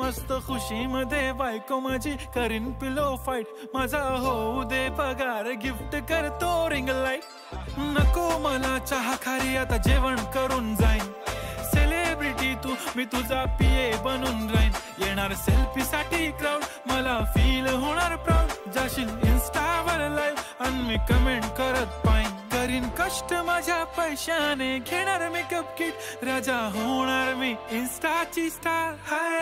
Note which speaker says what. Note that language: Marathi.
Speaker 1: मस्त खुशी मध्ये बायको माझी करीन पिलो फाईट. माझा होऊ दे पगार गिफ्ट करतो रिंग लाईट. नको मला चहा खारी आता जेवण करून जाईन. सेलिब्रिटी तू मी तुझा पिये बनून राहीन. येणार सेल्फी साठी क्राऊड मला फील होणार प्राऊड. जाशील इन्स्टावर लाईव्ह आणि मी कमेंट करत पाईन. करीन कष्ट माझ्या पैशाने घेणार मेकअप किट. राजा होणार मी इन्स्टाची स्टार. हाय